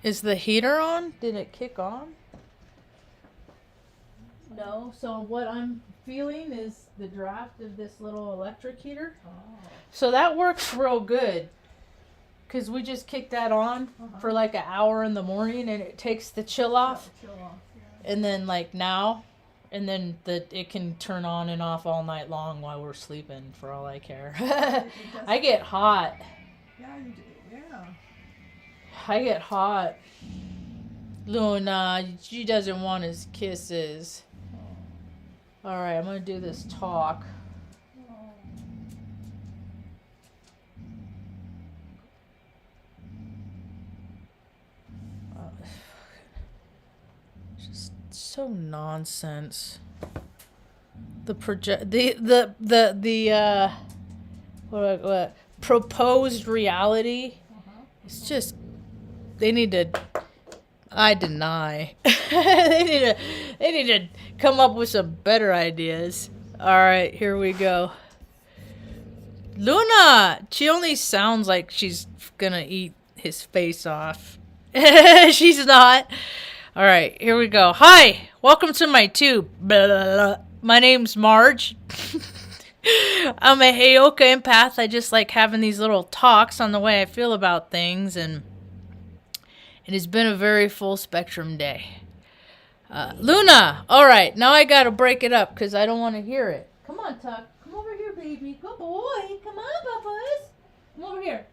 Is the heater on? Did it kick on? No. So what I'm feeling is the draft of this little electric heater. Oh. So that works real good. Because we just kick that on for like an hour in the morning and it takes the chill off. Yeah. And then like now, and then it can turn on and off all night long while we're sleeping for all I care. I get hot. Yeah, you do. Yeah. I get hot. Luna, she doesn't want his kisses. All right, I'm going to do this talk. Just so nonsense. The proposed reality. It's just, they need to, I deny. they need to come up with some better ideas. All right, here we go. Luna, she only sounds like she's gonna eat his face off. She's not. All right, here we go. Hi, welcome to my tube. Blah, blah, blah. My name's Marge. I'm a Heyoka empath. I just like having these little talks on the way I feel about things, and it has been a very full spectrum day. Luna, all right, now I gotta break it up because I don't want to hear it. Come on, Tuck. Come over here, baby. Good boy. Come on, Papas. Come over here.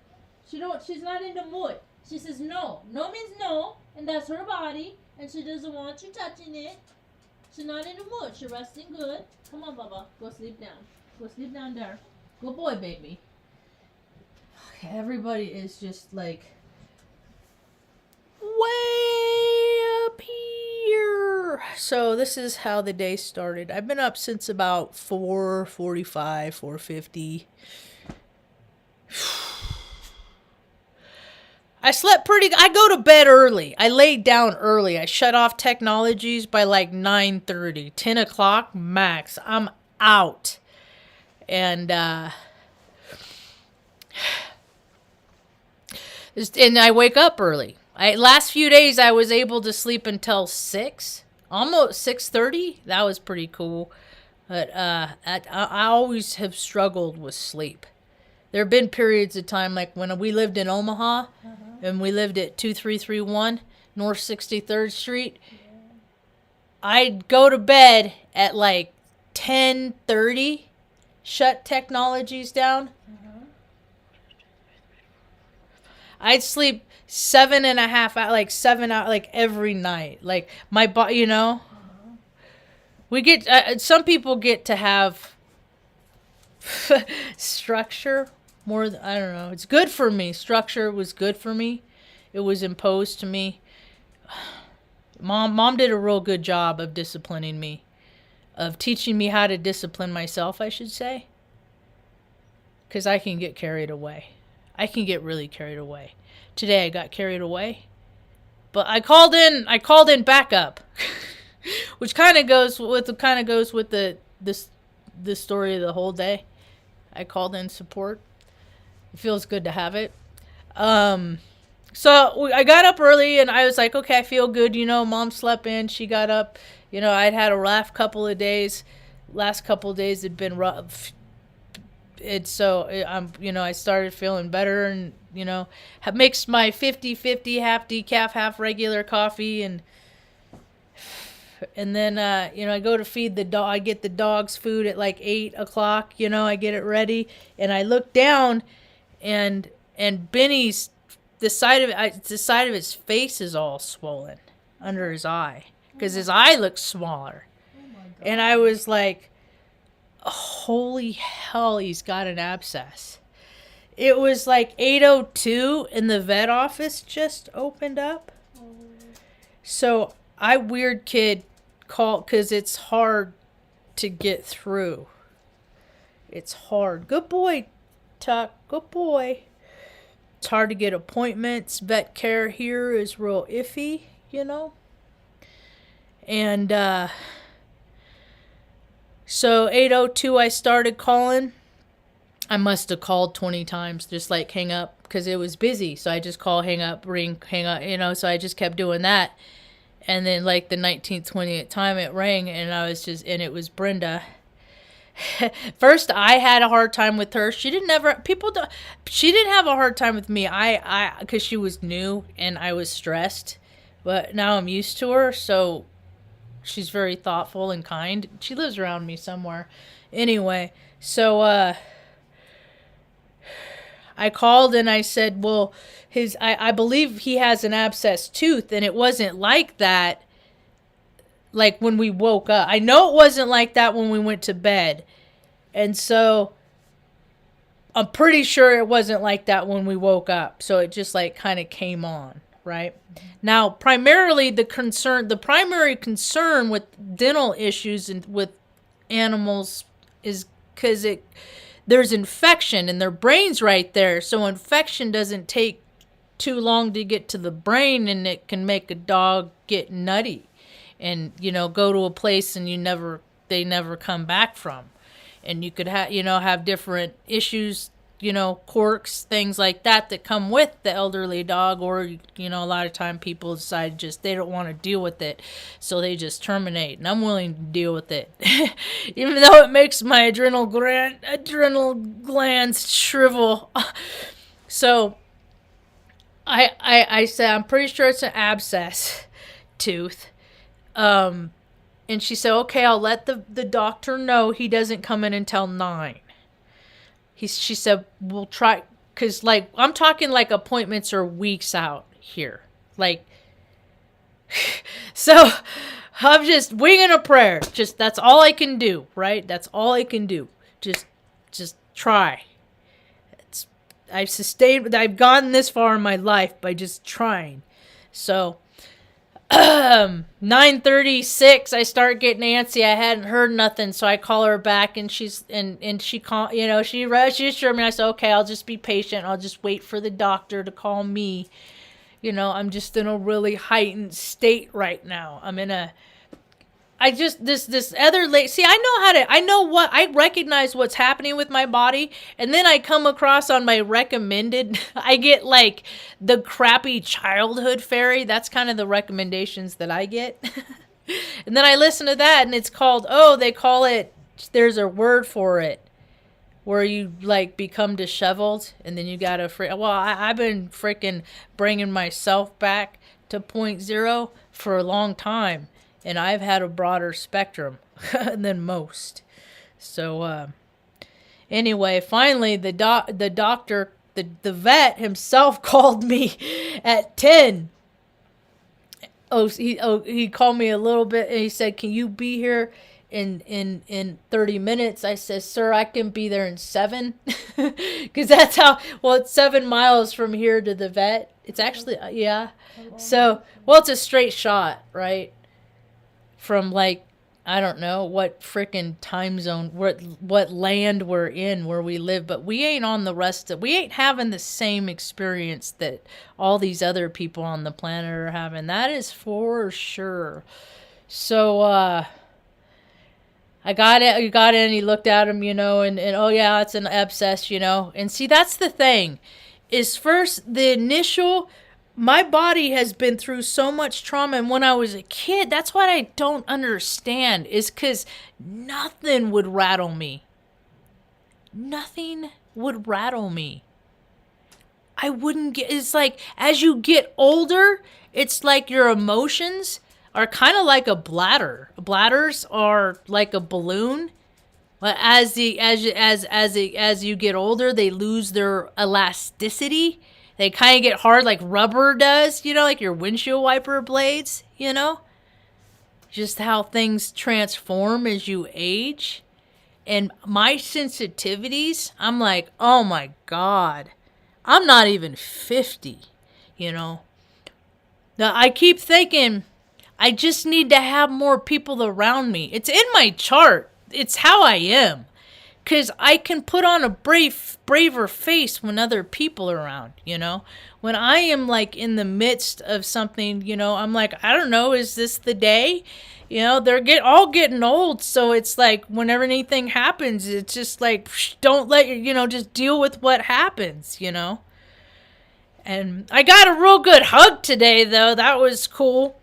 She's not in the mood. She says no. No means no, and that's her body, and she doesn't want you touching it. She's not in the mood. She's resting good. Come on, Bubba. Go sleep down. Go sleep down there. Good boy, baby. Okay, everybody is just like way up here. So this is how the day started. I've been up since about 4:45, 4:50. I slept pretty. I go to bed early. I laid down early. I shut off technologies by like 9:30, 10 o'clock max. I'm out. And I wake up early. Last few days I was able to sleep until 6, almost 6:30. That was pretty cool. But I always have struggled with sleep. There have been periods of time, like when we lived in Omaha, and we lived at 2331 North 63rd Street. Yeah. I'd go to bed at like 10:30, shut technologies down. I'd sleep 7.5 hours, like 7 hours, like every night. Like my body, you know. We get some people get to have structure more than, I don't know. It's good for me. Structure was good for me. It was imposed to me. Mom did a real good job of disciplining me, of teaching me how to discipline myself, I should say. Because I can get carried away. I can get really carried away. Today I got carried away, but I called in backup, which kind of goes with the story of the whole day. I called in support. It feels good to have it. So I got up early and I was like, okay, I feel good. You know, Mom slept in. She got up. You know, I'd had a rough couple of days. Last couple of days had been rough. I started feeling better, and, you know, mixed my 50-50, half decaf, half regular coffee, and then, I go to feed the dog. I get the dog's food at like 8 o'clock, you know, I get it ready, and I look down, and Benny's, the side of his face is all swollen under his eye, because his eye looks smaller. And I was like, holy hell, he's got an abscess. It was like 8:02 and the vet office just opened up. So weird kid called, because it's hard to get through. It's hard. Good boy, Tuck. Good boy. It's hard to get appointments. Vet care here is real iffy, you know. And so 8:02 I started calling. I must have called 20 times, just like hang up. because it was busy. So I just call, hang up, ring, hang up, so I just kept doing that. And then like the 19th, 20th time it rang, and and it was Brenda. First, I had a hard time with her. She didn't have a hard time with me. Because she was new and I was stressed. But now I'm used to her, so she's very thoughtful and kind. She lives around me somewhere. Anyway, so I called and I said, well, I believe he has an abscessed tooth, and it wasn't like that like when we woke up. I know it wasn't like that when we went to bed. And so I'm pretty sure it wasn't like that when we woke up. So it just like kind of came on, right? Now, primarily the primary concern with dental issues and with animals is because there's infection and their brain's right there. So infection doesn't take too long to get to the brain, and it can make a dog get nutty and, go to a place and they never come back from. And you could have different issues, quirks, things like that come with the elderly dog, or, a lot of time people decide they don't want to deal with it. So they just terminate, and I'm willing to deal with it. Even though it makes my adrenal glands shrivel. So I said, I'm pretty sure it's an abscess tooth. And she said, okay, I'll let the doctor know he doesn't come in until 9. She said, we'll try, because, like, I'm talking, like, appointments are weeks out here. Like, so I'm just winging a prayer. That's all I can do, right? That's all I can do. Just try. I've gotten this far in my life by just trying. So 9:36, I start getting antsy. I hadn't heard nothing, so I call her back, and she called, she assured me. I said, okay, I'll just be patient. I'll just wait for the doctor to call me. I'm just in a really heightened state right now. This other lady, see, I recognize what's happening with my body, and then I come across on my recommended, I get like the crappy childhood fairy. That's kind of the recommendations that I get. And then I listen to that, and it's called, they call it, there's a word for it, where you like become disheveled, and then you gotta, I've been freaking bringing myself back to 0.0 for a long time. And I've had a broader spectrum than most. So, anyway, finally, the doctor, the vet himself called me at 10. He called me a little bit, and he said, can you be here in 30 minutes? I said, sir, I can be there in 7. Because that's it's 7 miles from here to the vet. It's actually, yeah. So, it's a straight shot, right? From like, I don't know what frickin' time zone, what land we're in, where we live, but we ain't we ain't having the same experience that all these other people on the planet are having. That is for sure. So, I got it. You got it, and he looked at him, and oh yeah, it's an abscess, And see, that's the thing, is first the initial. My body has been through so much trauma, and when I was a kid, that's what I don't understand, is because nothing would rattle me. Nothing would rattle me. I wouldn't get, it's like, as you get older, it's like your emotions are kind of like a bladder. Bladders are like a balloon. But as you get older, they lose their elasticity. They kind of get hard like rubber does, like your windshield wiper blades, Just how things transform as you age. And my sensitivities, I'm like, oh my God, I'm not even 50, Now, I keep thinking, I just need to have more people around me. It's in my chart. It's how I am. Because I can put on a braver face when other people are around, When I am, like, in the midst of something, I'm like, I don't know, is this the day? They're all getting old, so it's like, whenever anything happens, it's just like, don't let just deal with what happens, And I got a real good hug today, though. That was cool.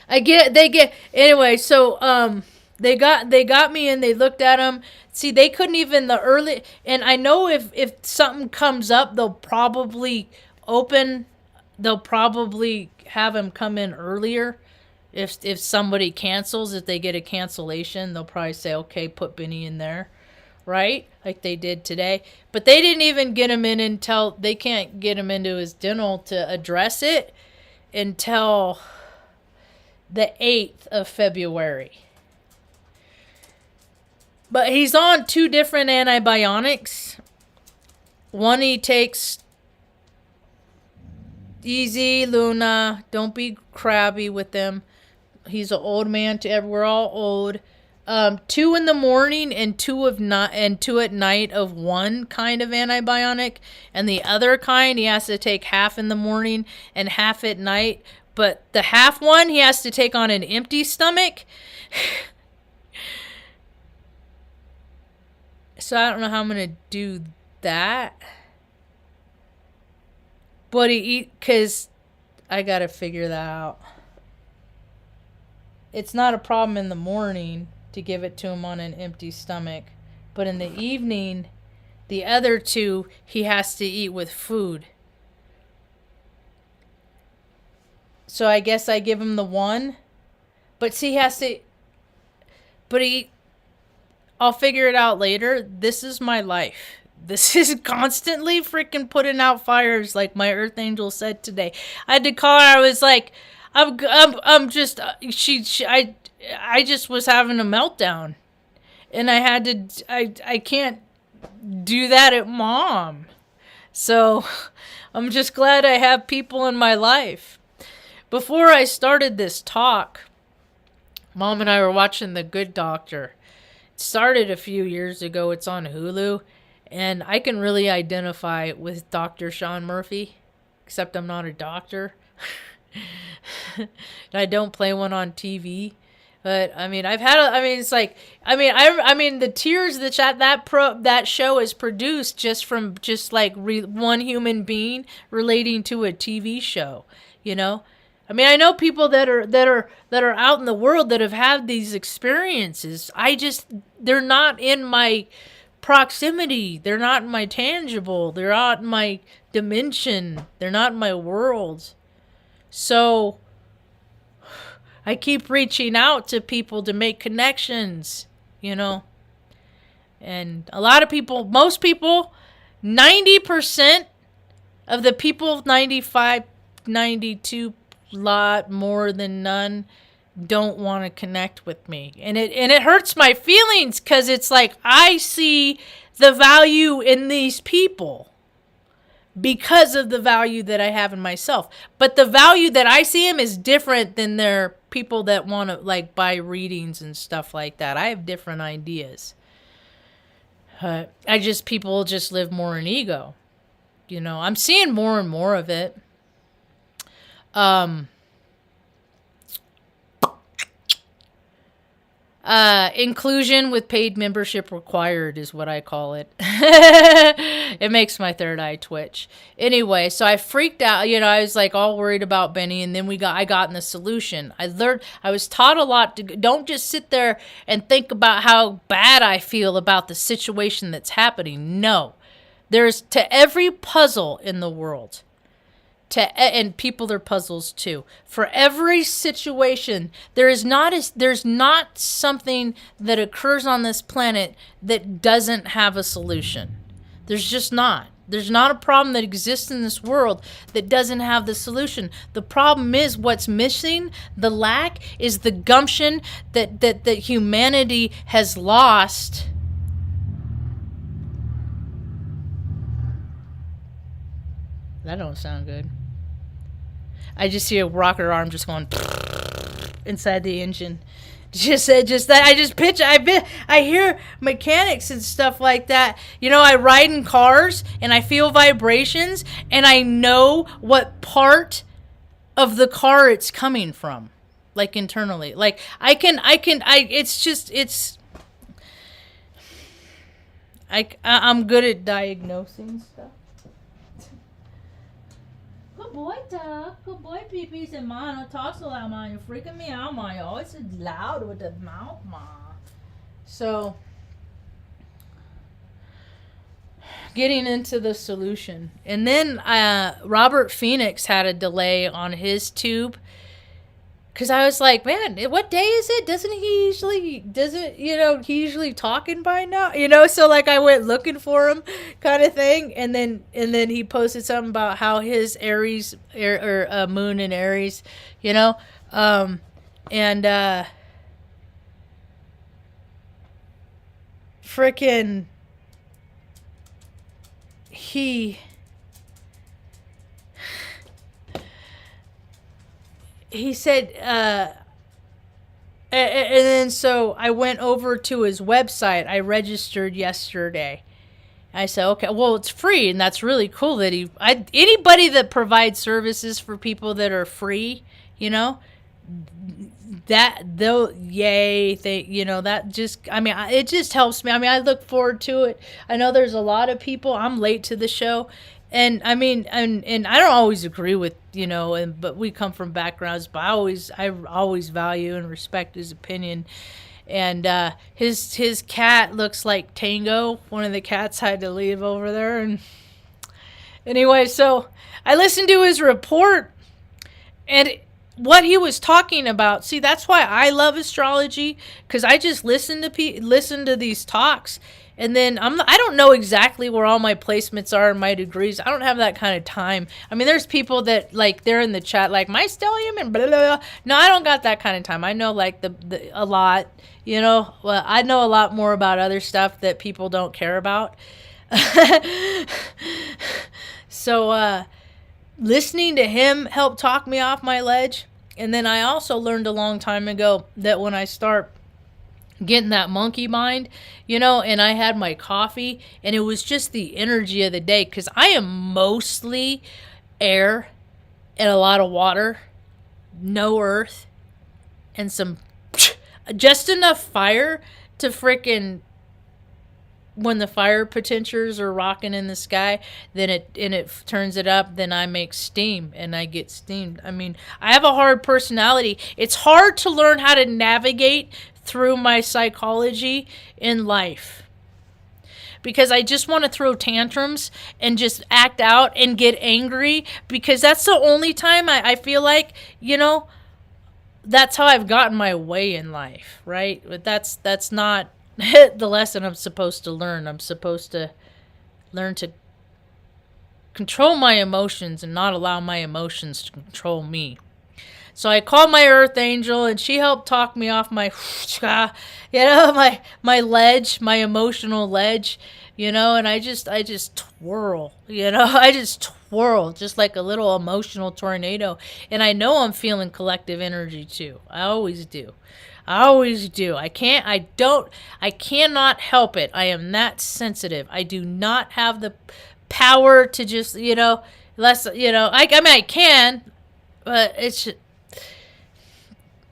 Anyway, so they got me and they looked at him. See, they couldn't even the early, and I know if something comes up, they'll probably have him come in earlier. If somebody cancels, if they get a cancellation, they'll probably say, okay, put Benny in there, right? Like they did today. But they didn't even get him in until, they can't get him into his dental to address it until the 8th of February. But he's on 2 different antibiotics. One he takes easy, Luna. Don't be crabby with him. He's an old man. We're all old. 2 in the morning and 2 at night of one kind of antibiotic, and the other kind he has to take half in the morning and half at night. But the half one he has to take on an empty stomach. So I don't know how I'm going to do that. But because I got to figure that out. It's not a problem in the morning to give it to him on an empty stomach. But in the evening, the other 2, he has to eat with food. So I guess I give him the one. But see, he has to... But I'll figure it out later. This is my life. This is constantly freaking putting out fires, like my Earth Angel said today. I had to call her. I was like, I just was having a meltdown, and I can't do that at mom. So I'm just glad I have people in my life. Before I started this talk, Mom and I were watching The Good Doctor. It started a few years ago. It's on Hulu. And I can really identify with Dr. Sean Murphy, except I'm not a doctor. And I don't play one on TV. But I mean, the tears that show is produced just from one human being relating to a TV show, you know? I mean, I know people that are out in the world that have had these experiences. They're not in my proximity. They're not in my tangible. They're not in my dimension. They're not in my world. So I keep reaching out to people to make connections, you know. And a lot of people, most people, 90% of the people, 95, 92, lot more than none, don't want to connect with me. And it hurts my feelings, because it's like I see the value in these people because of the value that I have in myself. But the value that I see them is different than their people that want to like buy readings and stuff like that. I have different ideas. People just live more in ego. You know, I'm seeing more and more of it. Inclusion with paid membership required is what I call it. It makes my third eye twitch. Anyway, so I freaked out. You know, I was like all worried about Benny, and then I got in the solution. I was taught a lot to don't just sit there and think about how bad I feel about the situation that's happening. No, there's to every puzzle in the world. And people are puzzles too. For every situation, there's not something that occurs on this planet that doesn't have a solution. There's just not. There's not a problem that exists in this world that doesn't have the solution. The problem is what's missing, the lack, is the gumption that humanity has lost. That don't sound good. I just see a rocker arm just going inside the engine. Just that. I hear mechanics and stuff like that. You know, I ride in cars and I feel vibrations and I know what part of the car it's coming from, like internally. Like I'm good at diagnosing stuff. Good boy, Tuck. Good boy, Pee-Pee. Said, Ma, don't talk so loud, Ma. You're freaking me out, Ma. You're always so loud with the mouth, Ma. So, getting into the solution. And then Robert Phoenix had a delay on his tube. Because I was like, man, what day is it? He usually talking by now? So like I went looking for him kind of thing. And then he posted something about how his Aries, or moon in Aries, and freaking he said, and then so I went over to his website. I registered yesterday. I said, okay, well, it's free, and that's really cool that anybody that provides services for people that are free, that they'll, yay, that just, it just helps me. I look forward to it. I know there's a lot of people. I'm late to the show. And I don't always agree with, but we come from backgrounds, but I always value and respect his opinion. And his cat looks like Tango. One of the cats had to leave over there. And anyway, so I listened to his report, and what he was talking about. See, that's why I love astrology, because I just listen to these talks. And then I don't know exactly where all my placements are and my degrees. I don't have that kind of time. There's people that, like, they're in the chat, like, my stellium and blah, blah, blah. No, I don't got that kind of time. I know, like, a lot, Well, I know a lot more about other stuff that people don't care about. So, listening to him helped talk me off my ledge. And then I also learned a long time ago that when I start getting that monkey mind, and I had my coffee, and it was just the energy of the day, because I am mostly air and a lot of water, no earth, and just enough fire to frickin', when the fire potentials are rocking in the sky, then it turns it up, then I make steam, and I get steamed. I have a hard personality. It's hard to learn how to navigate through my psychology in life, because I just want to throw tantrums and just act out and get angry, because that's the only time I feel like, that's how I've gotten my way in life, right? But that's not the lesson I'm supposed to learn. I'm supposed to learn to control my emotions and not allow my emotions to control me. So I called my earth angel, and she helped talk me off my, my ledge, my emotional ledge, and I just twirl, I just twirl just like a little emotional tornado. And I know I'm feeling collective energy too. I always do. I cannot help it. I am that sensitive. I do not have the power to just, I can, but it's just,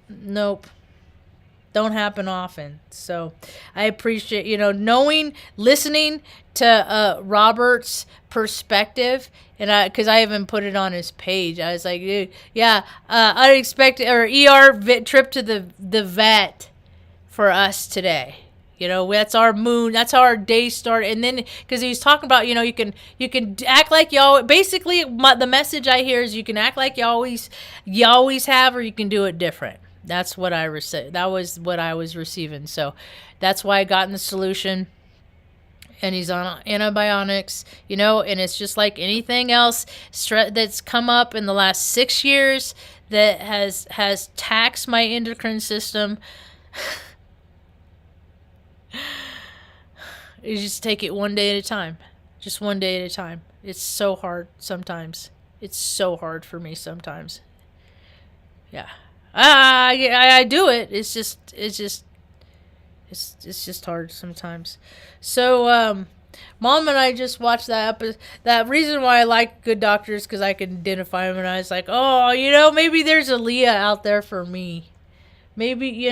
nope. Don't happen often. So I appreciate, listening to Robert's perspective, and because I haven't put it on his page. I was like, yeah, unexpected, or trip to the vet for us today. That's our moon. That's how our day started. And then, because he's talking about, you can act like you always. Basically, the message I hear is you can act like you always have, or you can do it different. That's what I received. That was what I was receiving. So that's why I got in the solution. And he's on antibiotics, and it's just like anything else that's come up in the last 6 years that has taxed my endocrine system. You just take it one day at a time. Just one day at a time. It's so hard sometimes. It's so hard for me sometimes. Yeah. I do it. It's just hard sometimes. So, Mom and I just watched that episode. That reason why I like Good Doctors, because I can identify them, and I was like, oh, maybe there's a Leah out there for me. Maybe,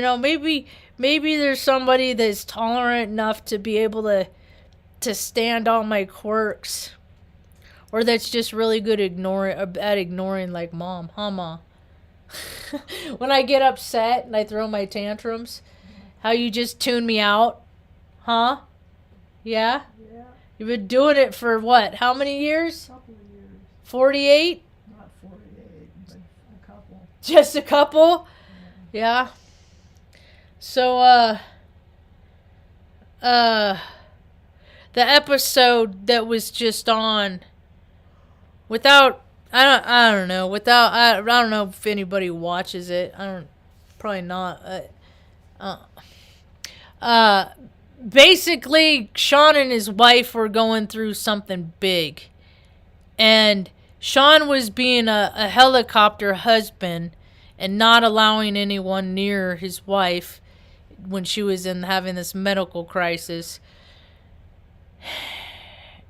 maybe there's somebody that's tolerant enough to be able to stand all my quirks. Or that's just really good at ignoring like mom, huh, Ma? When I get upset and I throw my tantrums, how you just tune me out, huh? Yeah? Yeah. You've been doing it for what? How many years? Couple of years. 48? Not 48, but a couple. Just a couple? Yeah. So, the episode that was just on, without, I don't know, I don't know if anybody watches it. Probably not. Basically, Sean and his wife were going through something big. And Sean was being a helicopter husband and not allowing anyone near his wife when she was having this medical crisis.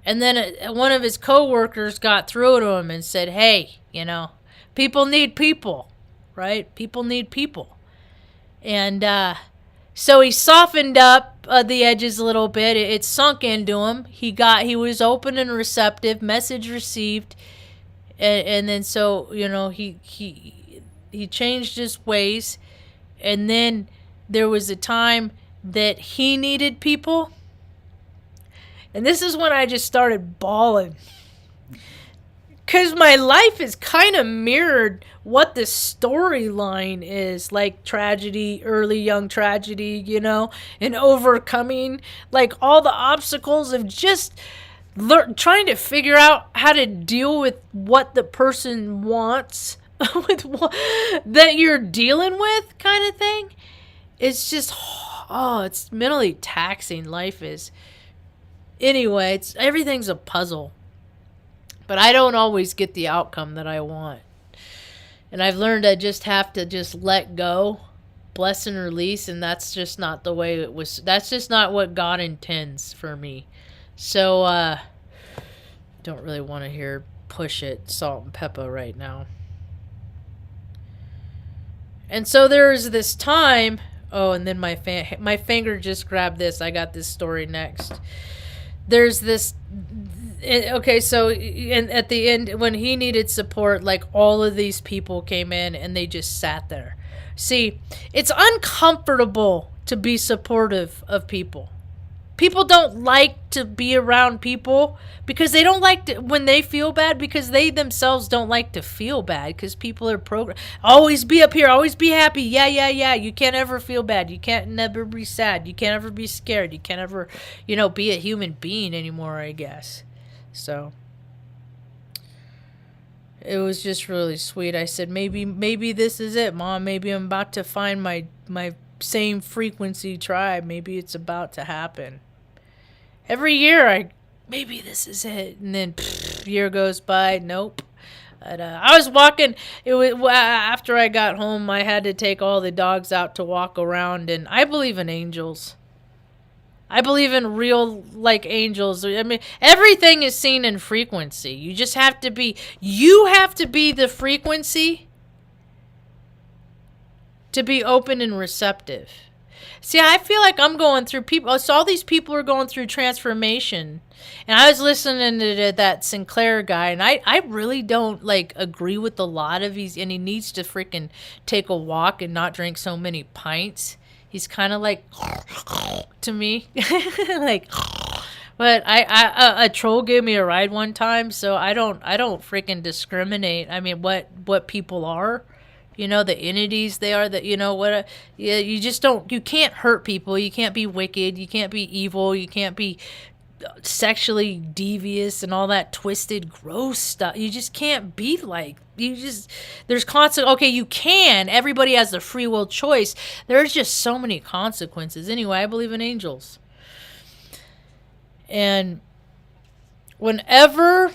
And then one of his coworkers got through to him and said, hey, people need people, right? People need people. And so he softened up the edges a little bit. It sunk into him. He was open and receptive, message received. And then so, he changed his ways. And then there was a time that he needed people. And this is when I just started bawling. Because my life is kind of mirrored what the storyline is. Like tragedy, early young tragedy, and overcoming. Like all the obstacles of just trying to figure out how to deal with what the person wants. That you're dealing with kind of thing. It's just, it's mentally taxing. Life is. Anyway, everything's a puzzle. But I don't always get the outcome that I want. And I've learned I just have to just let go, bless and release, and that's just not the way it was. That's just not what God intends for me. So, don't really want to hear Push It, Salt and Pepper right now. And so there's this time, and then my finger just grabbed this. I got this story next. There's this, okay, so at the end, when he needed support, like all of these people came in and they just sat there. See, it's uncomfortable to be supportive of people. People don't like to be around people because they don't like to, when they feel bad, because they themselves don't like to feel bad, because people are programmed. Always be up here, always be happy. Yeah. You can't ever feel bad. You can't never be sad. You can't ever be scared. You can't ever, be a human being anymore, I guess. So it was just really sweet. I said, maybe this is it, Mom. Maybe I'm about to find my same frequency tribe. Maybe it's about to happen. Every year, maybe this is it. And then year goes by. Nope. But, I was walking. It was after I got home. I had to take all the dogs out to walk around, and I believe in angels. I believe in real, like, angels. I mean, everything is seen in frequency. You just have to be. You have to be the frequency to be open and receptive. See, I feel like I'm going through people. So all these people are going through transformation. And I was listening to that Sinclair guy, and I really don't, agree with a lot of and he needs to freaking take a walk and not drink so many pints. He's kind of like, to me. But a troll gave me a ride one time, so I don't freaking discriminate. I mean, what people are. The entities they are, that, you just don't, you can't hurt people. You can't be wicked. You can't be evil. You can't be sexually devious and all that twisted, gross stuff. You just can't be there's constant, okay, you can. Everybody has the free will choice. There's just so many consequences. Anyway, I believe in angels. And whenever,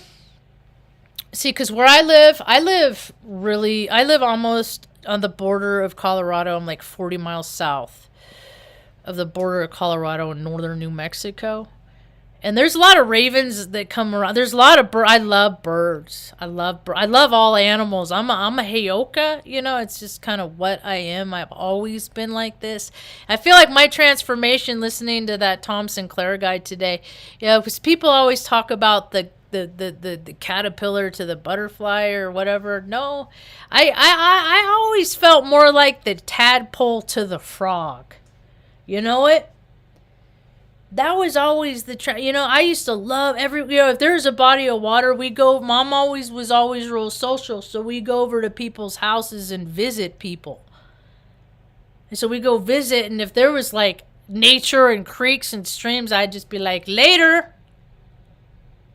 see, because where I live almost on the border of Colorado. I'm like 40 miles south of the border of Colorado and northern New Mexico. And there's a lot of ravens that come around. There's a lot of birds. I love birds. I love all animals. I'm a Heyoka. It's just kind of what I am. I've always been like this. I feel like my transformation, listening to that Tom Sinclair guy today, because people always talk about the the caterpillar to the butterfly or whatever. No, I always felt more like the tadpole to the frog. You know what? That was always I used to love if there's a body of water, we go. Mom was always real social, so we go over to people's houses and visit people. And so we go visit, and if there was like nature and creeks and streams, I'd just be like, later.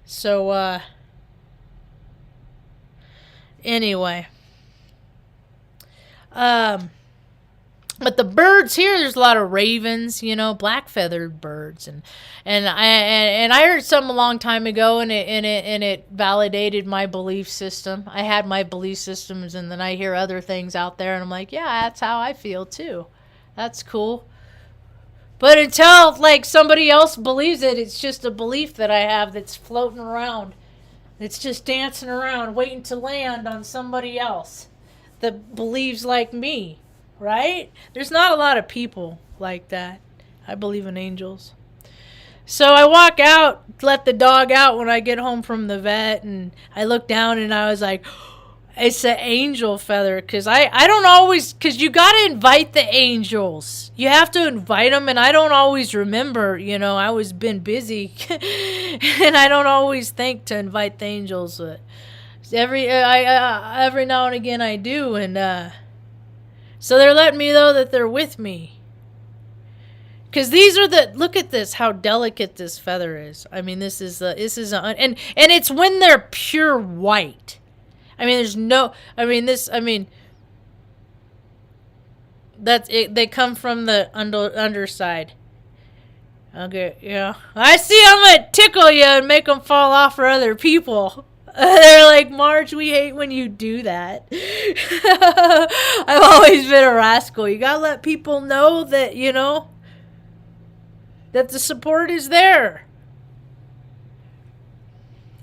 So, anyway. But the birds here, there's a lot of ravens, black feathered birds, and I heard something a long time ago, and it validated my belief system. I had my belief systems, and then I hear other things out there, and I'm like, yeah, that's how I feel too. That's cool. But until like somebody else believes it, it's just a belief that I have that's floating around. It's just dancing around, waiting to land on somebody else that believes like me. Right? There's not a lot of people like that. I believe in angels. So I walk out, let the dog out when I get home from the vet, and I look down and I was like, it's an angel feather. Because I don't always, because you got to invite the angels. You have to invite them, and I don't always remember, I was been busy. And I don't always think to invite the angels. Every now and again I do, and so they're letting me know that they're with me. Because these are look at this, how delicate this feather is. I mean, and it's when they're pure white. I mean, that's it. They come from the underside. Okay, yeah. I see I'm going to tickle you and make them fall off for other people. They're like, Marge, we hate when you do that. I've always been a rascal. You gotta let people know that, that the support is there.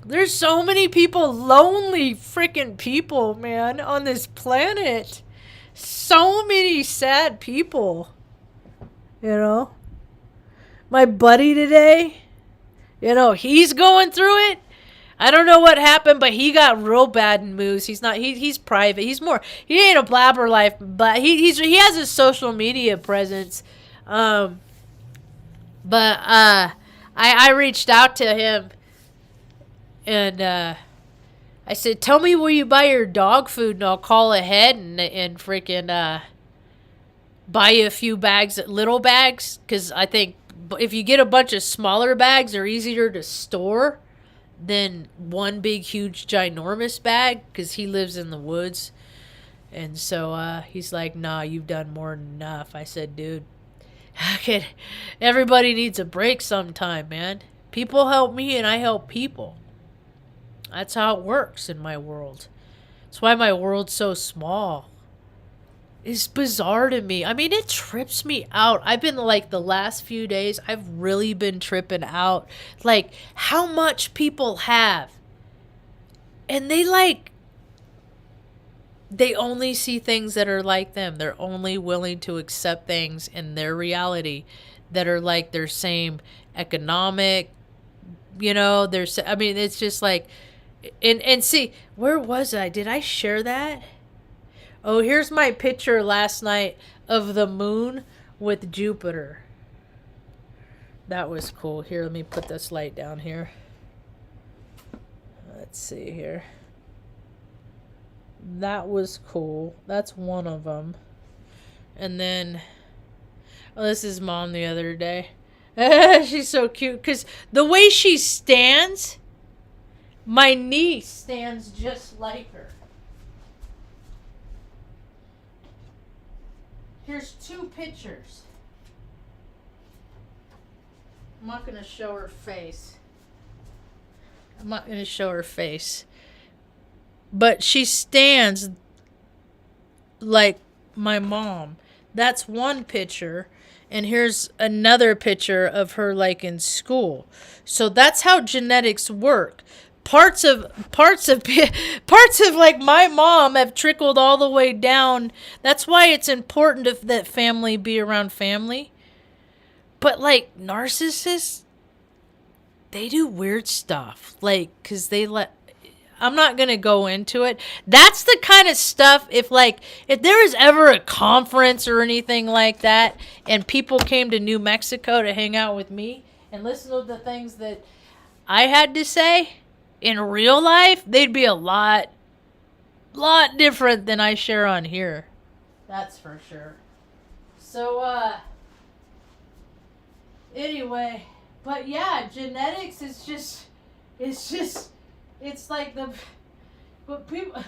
There's so many people, lonely freaking people, man, on this planet. So many sad people. My buddy today, he's going through it. I don't know what happened, but he got real bad in Moose. He's private. He ain't a blabber life, but he has a social media presence. But I reached out to him, and I said, tell me where you buy your dog food, and I'll call ahead and freaking buy you a few little bags, because I think if you get a bunch of smaller bags, they're easier to store than one big, huge, ginormous bag, because he lives in the woods. And so he's like, nah, you've done more than enough. I said, dude, everybody needs a break sometime, man. People help me and I help people. That's how it works in my world. That's why my world's so small. It's bizarre to me. I mean, it trips me out. I've been like the last few days, I've really been tripping out. Like how much people have. And they only see things that are like them. They're only willing to accept things in their reality that are like their same economic, it's just like, and see, where was I? Did I share that? Oh, here's my picture last night of the moon with Jupiter. That was cool. Here, let me put this light down here. Let's see here. That was cool. That's one of them. And then, this is Mom the other day. She's so cute. Because the way she stands, my niece stands just like her. Here's two pictures. I'm not going to show her face. But she stands like my mom. That's one picture. And here's another picture of her like in school. So that's how genetics work. Parts of like my mom have trickled all the way down. That's why it's important that family be around family. But like narcissists, they do weird stuff. Like, because I'm not going to go into it. That's the kind of stuff, if there was ever a conference or anything like that, and people came to New Mexico to hang out with me and listen to the things that I had to say in real life, they'd be a lot different than I share on here. That's for sure. So, anyway, but yeah, genetics is just, it's like but people,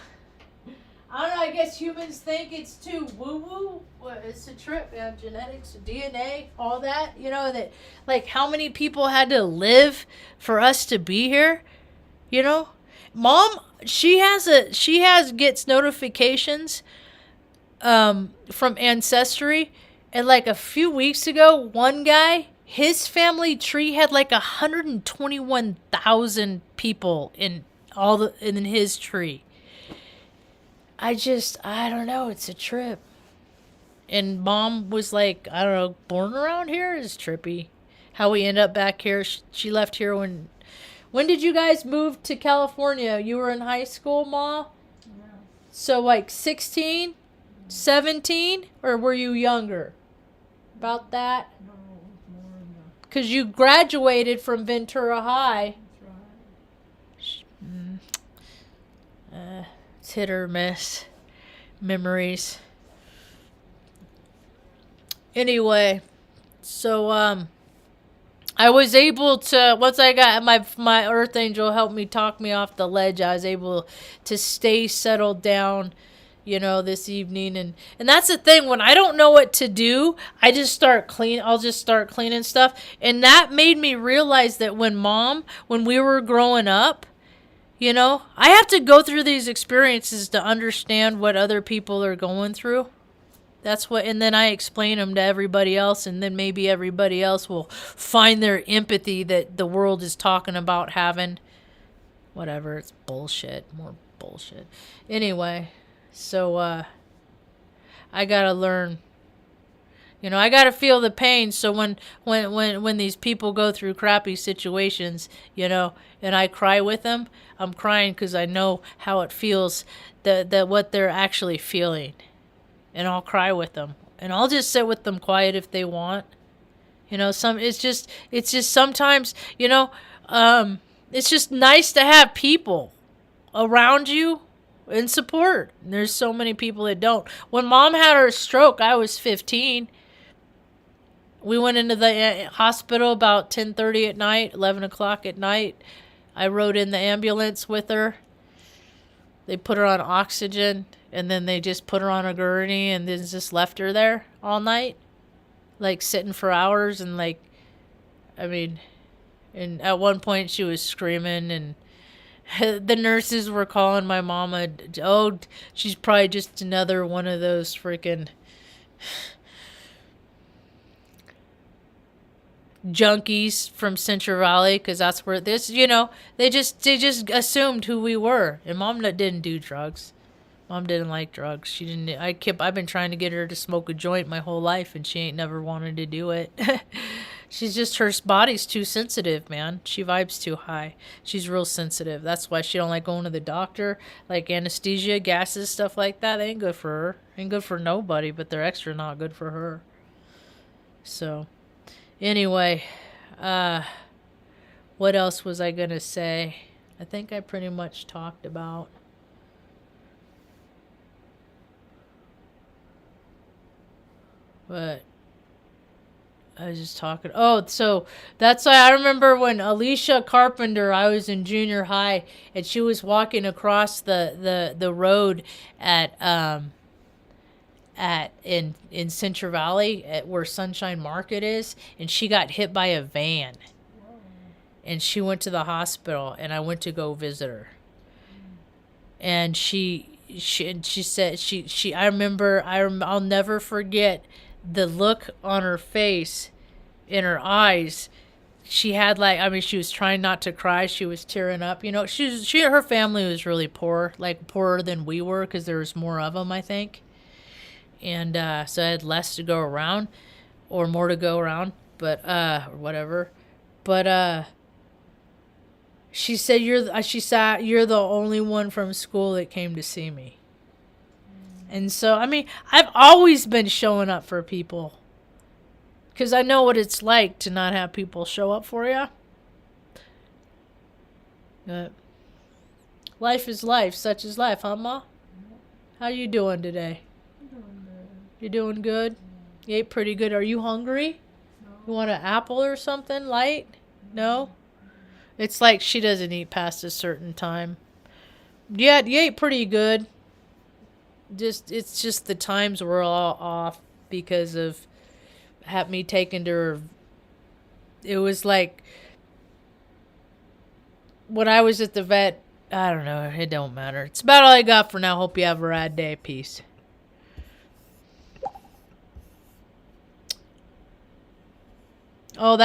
I don't know, I guess humans think it's too woo-woo. Well, it's a trip, man. Genetics, DNA, all that, that, like, how many people had to live for us to be here, Mom, she gets notifications from Ancestry, and like a few weeks ago, one guy, his family tree had like 121,000 people in his tree. I don't know, it's a trip. And Mom was like, I don't know, born around here is trippy. How we end up back here. She left here when did you guys move to California? You were in high school, Ma? Yeah. So like 16, 17, or were you younger? About that? No, it was more in the. Because you graduated from Ventura High. That's right. It's hit or miss. Memories. Anyway, so I was able to, once I got my earth angel helped me talk me off the ledge, I was able to stay settled down, this evening. And that's the thing, when I don't know what to do, I'll just start cleaning stuff. And that made me realize that when we were growing up, I have to go through these experiences to understand what other people are going through. And then I explain them to everybody else, and then maybe everybody else will find their empathy that the world is talking about having. Whatever, it's bullshit. More bullshit. Anyway, so I gotta learn. I gotta feel the pain. So when these people go through crappy situations, and I cry with them, I'm crying because I know how it feels, that what they're actually feeling. And I'll cry with them, and I'll just sit with them quiet if they want. It's just sometimes, it's just nice to have people around you and support. And there's so many people that don't. When Mom had her stroke, I was 15. We went into the hospital about 10:30 at night, 11 o'clock at night. I rode in the ambulance with her. They put her on oxygen, and then they just put her on a gurney and then just left her there all night, like sitting for hours. And and at one point she was screaming, and the nurses were calling my mama, oh, she's probably just another one of those freaking junkies from Central Valley, because that's where this, they just assumed who we were. And Mom didn't do drugs. Mom didn't like drugs. She didn't. I've been trying to get her to smoke a joint my whole life, and she ain't never wanted to do it. She's just, her body's too sensitive, man. She vibes too high. She's real sensitive. That's why she don't like going to the doctor. Like anesthesia, gases, stuff like that. They ain't good for her. Ain't good for nobody, but they're extra not good for her. So, anyway, what else was I gonna say? I think I pretty much talked about. But I was just talking. Oh, so that's why I remember when Alicia Carpenter, I was in junior high, and she was walking across the road in Central Valley at where Sunshine Market is, and she got hit by a van. And she went to the hospital, and I went to go visit her. And she said I'll never forget the look on her face, in her eyes. She had she was trying not to cry. She was tearing up. Her family was really poor, like poorer than we were, because there was more of them, I think. And so I had less to go around, or more to go around, but or whatever. But She said you're the only one from school that came to see me. And so, I mean, I've always been showing up for people. Because I know what it's like to not have people show up for you. But life is life. Such is life, huh, Ma? How you doing today? I'm doing good. You doing good? You ate pretty good. Are you hungry? You want an apple or something light? No? It's like she doesn't eat past a certain time. Yeah, you ate pretty good. It's just the times were all off because of me taking to her. It was like when I was at the vet. I don't know. It don't matter. It's about all I got for now. Hope you have a rad day. Peace. Oh,